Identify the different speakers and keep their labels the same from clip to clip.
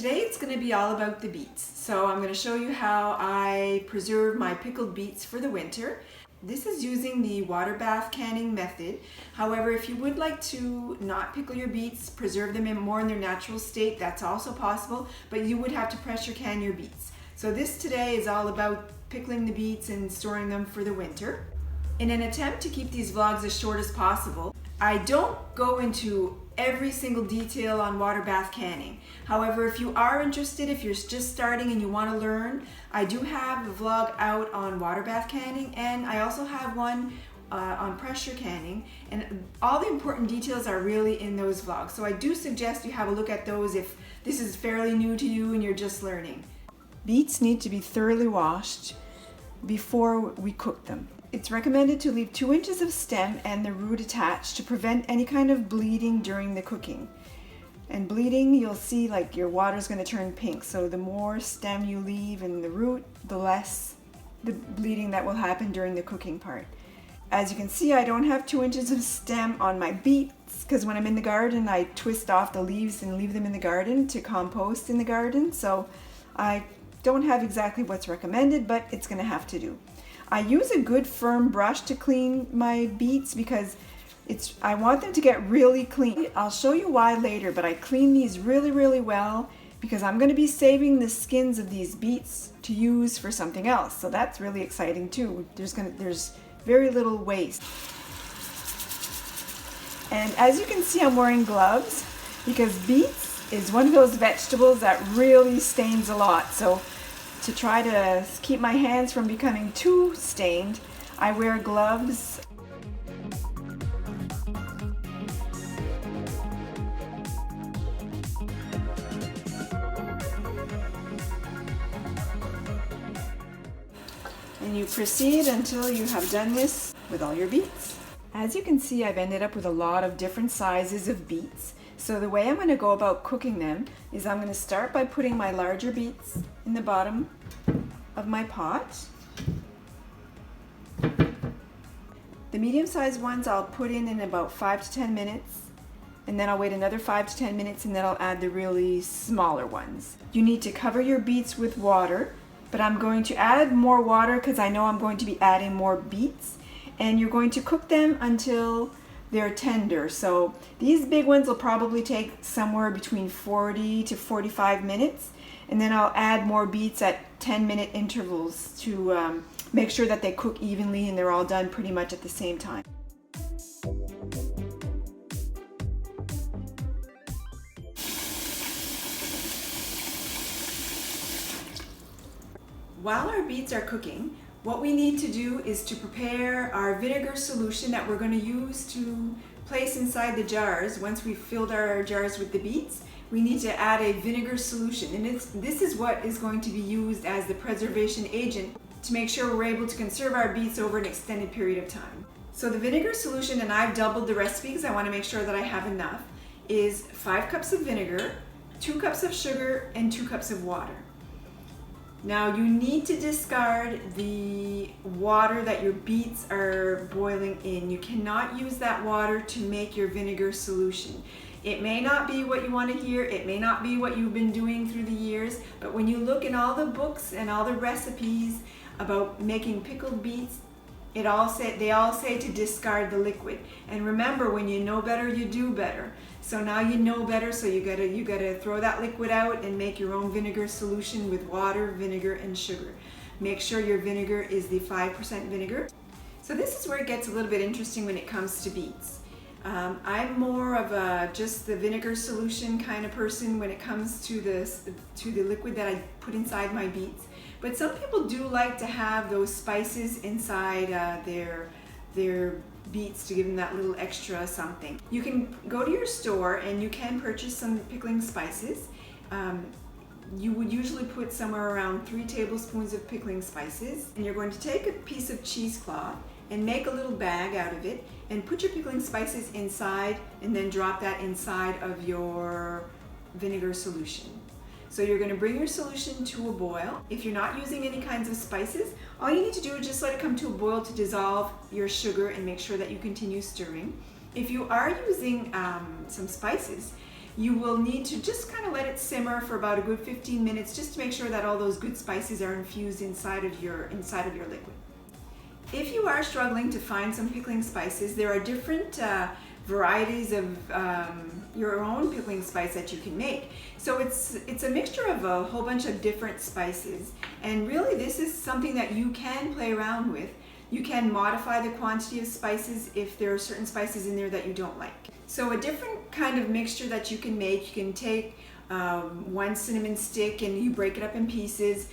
Speaker 1: Today it's going to be all about the beets. So I'm going to show you how I preserve my pickled beets for the winter. This is using the water bath canning method. However, if you would like to not pickle your beets, preserve them more in their natural state, that's also possible, but you would have to pressure can your beets. So this today is all about pickling the beets and storing them for the winter. In an attempt to keep these vlogs as short as possible, I don't go into every single detail on water bath canning. However, if you are interested, if you're just starting and you want to learn, I do have a vlog out on water bath canning, and I also have one on pressure canning, and all the important details are really in those vlogs. So I do suggest you have a look at those if this is fairly new to you and you're just learning. Beets need to be thoroughly washed before we cook them. It's recommended to leave 2 inches of stem and the root attached to prevent any kind of bleeding during the cooking. And bleeding, you'll see like your water's going to turn pink. So the more stem you leave in the root, the less the bleeding that will happen during the cooking part. As you can see, I don't have 2 inches of stem on my beets because when I'm in the garden, I twist off the leaves and leave them in the garden to compost in the garden. So I don't have exactly what's recommended, but it's going to have to do. I use a good firm brush to clean my beets because I want them to get really clean. I'll show you why later, but I clean these really well because I'm going to be saving the skins of these beets to use for something else. So that's really exciting too. There's very little waste. And as you can see, I'm wearing gloves because beets is one of those vegetables that really stains a lot. So to try to keep my hands from becoming too stained, I wear gloves. And you proceed until you have done this with all your beets. As you can see, I've ended up with a lot of different sizes of beets. So the way I'm going to go about cooking them is I'm going to start by putting my larger beets in the bottom of my pot. The medium-sized ones I'll put in about 5 to 10 minutes, and then I'll wait another 5 to 10 minutes, and then I'll add the really smaller ones. You need to cover your beets with water, but I'm going to add more water because I know I'm going to be adding more beets, and you're going to cook them until they're tender. So these big ones will probably take somewhere between 40 to 45 minutes, and then I'll add more beets at 10-minute intervals to make sure that they cook evenly and they're all done pretty much at the same time. While our beets are cooking, what we need to do is to prepare our vinegar solution that we're going to use to place inside the jars. Once we've filled our jars with the beets, we need to add a vinegar solution, and this is what is going to be used as the preservation agent to make sure we're able to conserve our beets over an extended period of time. So the vinegar solution, and I've doubled the recipe because I want to make sure that I have enough, is 5 cups of vinegar, 2 cups of sugar, and 2 cups of water. Now you need to discard the water that your beets are boiling in. You cannot use that water to make your vinegar solution. It may not be what you want to hear, it may not be what you've been doing through the years, but when you look in all the books and all the recipes about making pickled beets, they all say to discard the liquid. And remember, when you know better, you do better. So now you know better, so you gotta throw that liquid out and make your own vinegar solution with water, vinegar, and sugar. Make sure your vinegar is the 5% vinegar. So this is where it gets a little bit interesting when it comes to beets. I'm more of a just the vinegar solution kind of person when it comes to the liquid that I put inside my beets. But some people do like to have those spices inside their beets to give them that little extra something. You can go to your store and you can purchase some pickling spices. You would usually put somewhere around 3 tablespoons of pickling spices, and you're going to take a piece of cheesecloth and make a little bag out of it and put your pickling spices inside, and then drop that inside of your vinegar solution. So you're going to bring your solution to a boil. If you're not using any kinds of spices, all you need to do is just let it come to a boil to dissolve your sugar and make sure that you continue stirring. If you are using some spices, you will need to just kind of let it simmer for about a good 15 minutes just to make sure that all those good spices are infused inside of your liquid. If you are struggling to find some pickling spices, there are different varieties of your own pickling spice that you can make. So it's a mixture of a whole bunch of different spices, and really this is something that you can play around with. You can modify the quantity of spices if there are certain spices in there that you don't like. So a different kind of mixture that you can make, you can take 1 cinnamon stick and you break it up in pieces,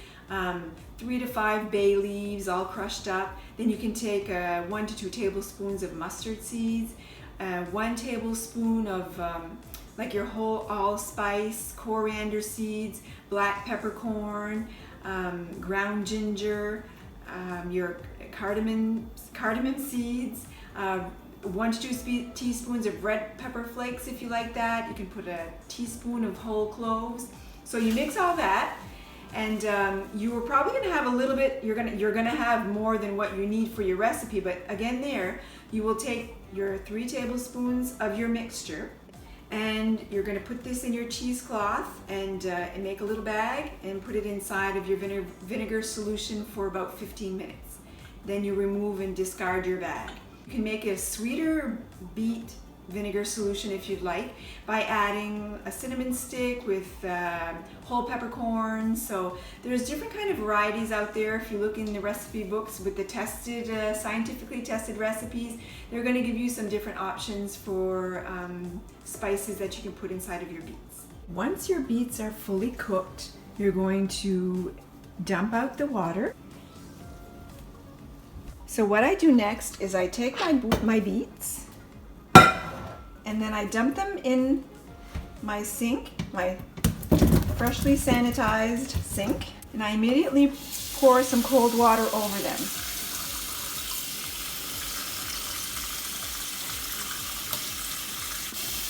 Speaker 1: 3 to 5 bay leaves all crushed up. Then you can take 1 to 2 tablespoons of mustard seeds, 1 tablespoon of like your whole allspice, coriander seeds, black peppercorn, ground ginger, your cardamom seeds, 1 to 2 teaspoons of red pepper flakes if you like that. You can put a teaspoon of whole cloves. So you mix all that, and you are probably going to have a little bit. You're going to have more than what you need for your recipe. But again, there you will take your 3 tablespoons of your mixture, and you're going to put this in your cheesecloth and make a little bag and put it inside of your vinegar solution for about 15 minutes. Then you remove and discard your bag. You can make a sweeter beet vinegar solution if you'd like by adding a cinnamon stick with whole peppercorn. So there's different kind of varieties out there. If you look in the recipe books with the tested, scientifically tested recipes, they're going to give you some different options for spices that you can put inside of your beets. Once your beets are fully cooked, you're going to dump out the water. So what I do next is I take my beets and then I dump them in my sink, my freshly sanitized sink, and I immediately pour some cold water over them.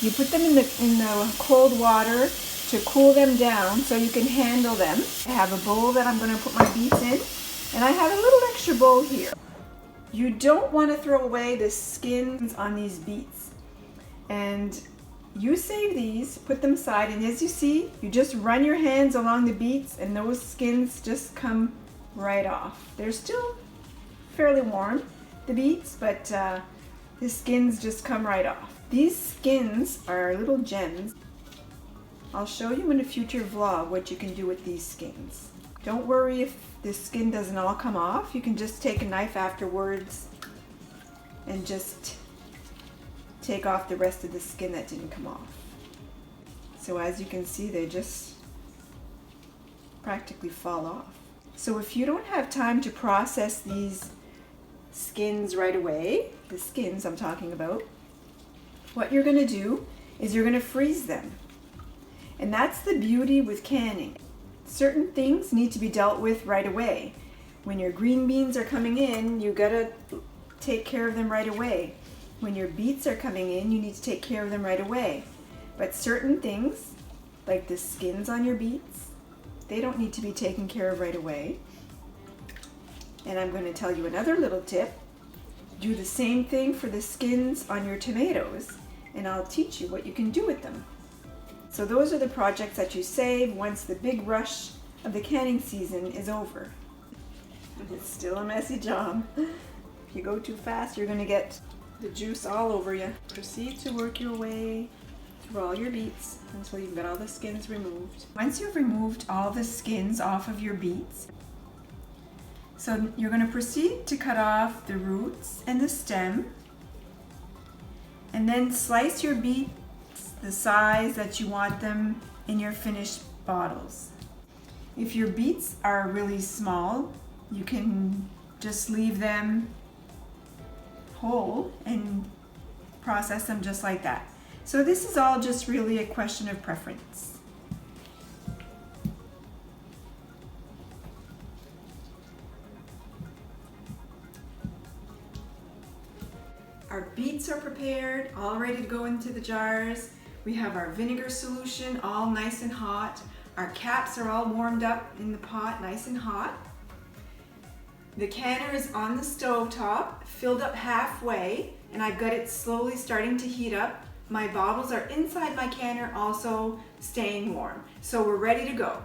Speaker 1: You put them in the cold water to cool them down so you can handle them. I have a bowl that I'm going to put my beets in, and I have a little extra bowl here. You don't want to throw away the skins on these beets, and you save these, put them aside, and as you see, you just run your hands along the beets and those skins just come right off. They're still fairly warm, the beets, but the skins just come right off. These skins are little gems. I'll show you in a future vlog what you can do with these skins. Don't worry if the skin doesn't all come off. You can just take a knife afterwards and just take off the rest of the skin that didn't come off. So as you can see, they just practically fall off. So if you don't have time to process these skins right away, the skins I'm talking about, what you're going to do is you're going to freeze them. And that's the beauty with canning. Certain things need to be dealt with right away. When your green beans are coming in, you gotta take care of them right away. When your beets are coming in, you need to take care of them right away. But certain things, like the skins on your beets, they don't need to be taken care of right away. And I'm going to tell you another little tip. Do the same thing for the skins on your tomatoes, and I'll teach you what you can do with them. So those are the projects that you save once the big rush of the canning season is over. It's still a messy job. If you go too fast, you're going to get the juice all over you. Proceed to work your way through all your beets until you've got all the skins removed. Once you've removed all the skins off of your beets, so you're going to proceed to cut off the roots and the stem, and then slice your beets the size that you want them in your finished bottles. If your beets are really small, you can just leave them whole and process them just like that. So this is all just really a question of preference. Our beets are prepared, all ready to go into the jars. We have our vinegar solution all nice and hot. Our caps are all warmed up in the pot, nice and hot. The canner is on the stove top, filled up halfway, and I've got it slowly starting to heat up My bottles are inside my canner, also staying warm. So we're ready to go.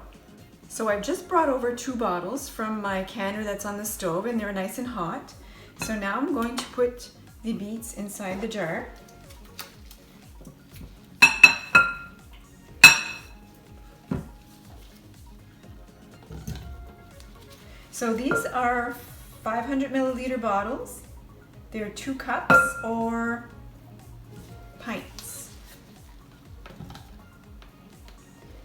Speaker 1: So I've just brought over 2 bottles from my canner that's on the stove, and they're nice and hot. So now I'm going to put the beets inside the jar. So these are 500 milliliter bottles. They're 2 cups or pints.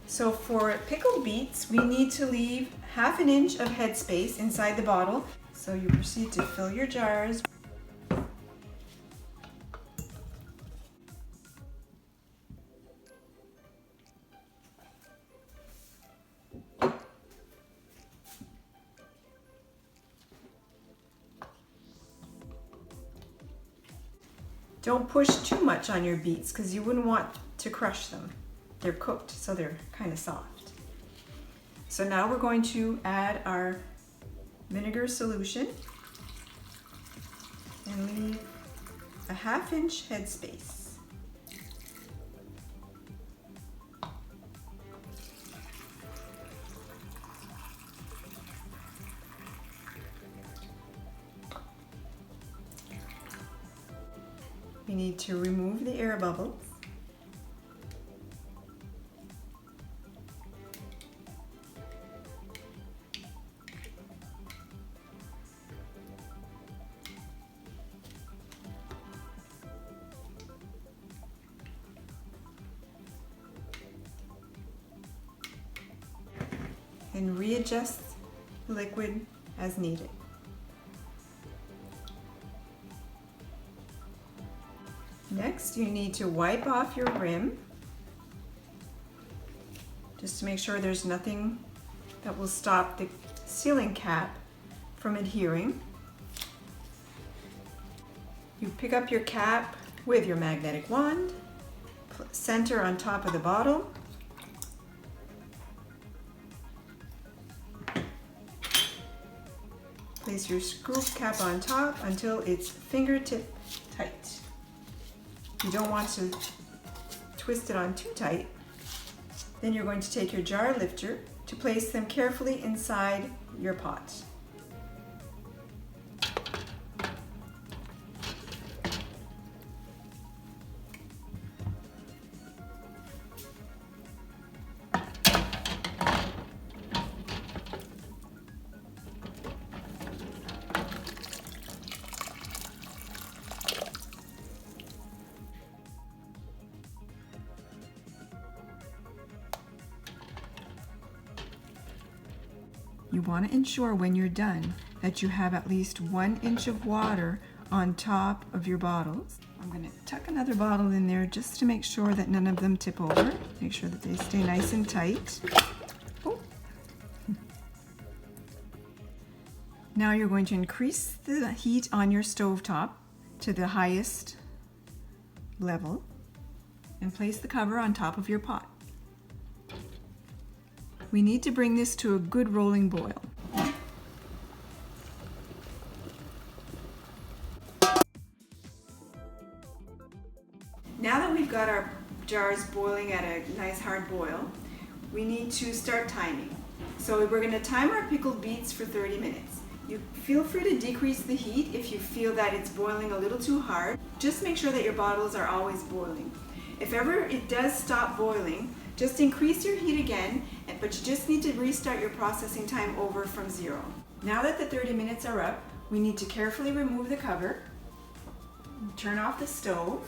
Speaker 1: So for pickled beets, we need to leave ½ inch of headspace inside the bottle. So you proceed to fill your jars. Don't push too much on your beets because you wouldn't want to crush them. They're cooked, so they're kind of soft. So now we're going to add our vinegar solution and leave a ½ inch headspace. We need to remove the air bubbles. And readjust the liquid as needed. Next, you need to wipe off your rim just to make sure there's nothing that will stop the sealing cap from adhering. You pick up your cap with your magnetic wand, center on top of the bottle, place your screw cap on top until it's fingertip tight. You don't want to twist it on too tight. Then you're going to take your jar lifter to place them carefully inside your pot. You want to ensure when you're done that you have at least 1 inch of water on top of your bottles. I'm going to tuck another bottle in there just to make sure that none of them tip over. Make sure that they stay nice and tight. Oh. Now you're going to increase the heat on your stovetop to the highest level and place the cover on top of your pot. We need to bring this to a good rolling boil. Now that we've got our jars boiling at a nice hard boil, we need to start timing. So we're going to time our pickled beets for 30 minutes. You feel free to decrease the heat if you feel that it's boiling a little too hard. Just make sure that your bottles are always boiling. If ever it does stop boiling, just increase your heat again, but you just need to restart your processing time over from 0. Now that the 30 minutes are up, we need to carefully remove the cover, turn off the stove,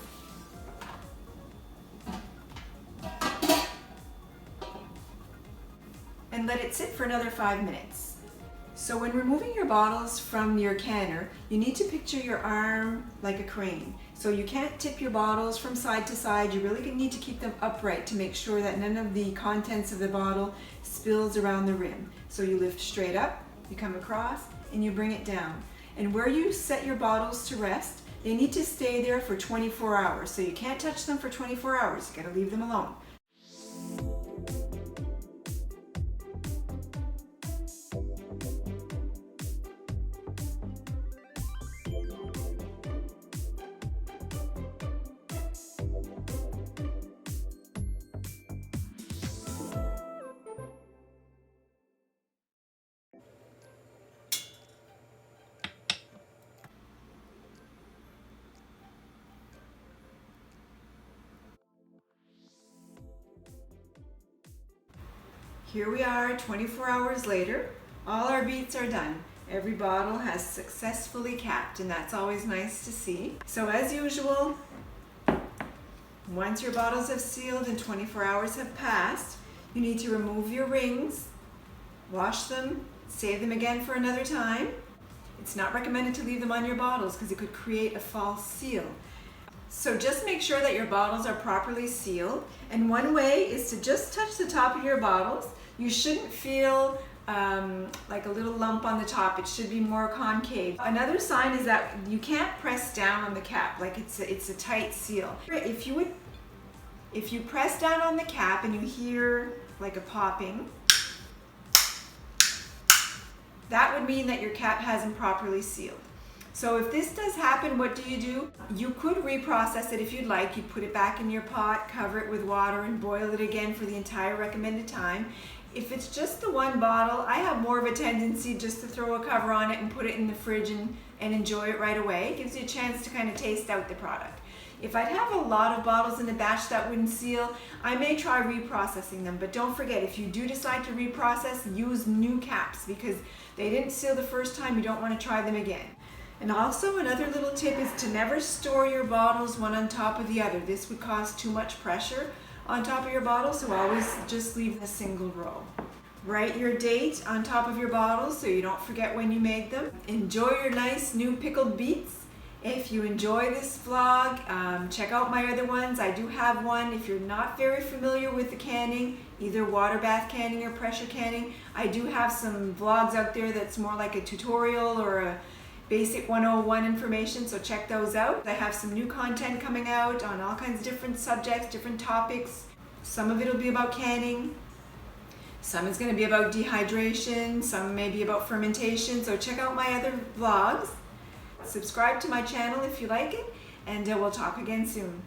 Speaker 1: and let it sit for another 5 minutes. So when removing your bottles from your canner, you need to picture your arm like a crane. So you can't tip your bottles from side to side. You really need to keep them upright to make sure that none of the contents of the bottle spills around the rim. So you lift straight up, you come across, and you bring it down. And where you set your bottles to rest, they need to stay there for 24 hours. So you can't touch them for 24 hours. You gotta leave them alone. Here we are 24 hours later. All our beets are done. Every bottle has successfully capped, and that's always nice to see. So as usual, once your bottles have sealed and 24 hours have passed, you need to remove your rings, wash them, save them again for another time. It's not recommended to leave them on your bottles because it could create a false seal. So just make sure that your bottles are properly sealed. And one way is to just touch the top of your bottles. You shouldn't feel like a little lump on the top. It should be more concave. Another sign is that you can't press down on the cap, like it's a tight seal. If you press down on the cap and you hear like a popping, that would mean that your cap hasn't properly sealed. So if this does happen, what do? You could reprocess it if you'd like. You'd put it back in your pot, cover it with water, and boil it again for the entire recommended time. If it's just the one bottle, I have more of a tendency just to throw a cover on it and put it in the fridge and enjoy it right away. It gives you a chance to kind of taste out the product. If I'd have a lot of bottles in a batch that wouldn't seal, I may try reprocessing them. But don't forget, if you do decide to reprocess, use new caps because they didn't seal the first time. You don't want to try them again. And also another little tip is to never store your bottles one on top of the other. This would cause too much pressure on top of your bottle, so always just leave a single row. Write your date on top of your bottles so you don't forget when you made them. Enjoy your nice new pickled beets. If you enjoy this vlog, check out my other ones. I do have one. If you're not very familiar with the canning, either water bath canning or pressure canning, I do have some vlogs out there that's more like a tutorial or a basic 101 information, so check those out. I have some new content coming out on all kinds of different subjects, different topics. Some of it will be about canning, some is going to be about dehydration, some may be about fermentation, so check out my other vlogs. Subscribe to my channel if you like it, and we'll talk again soon.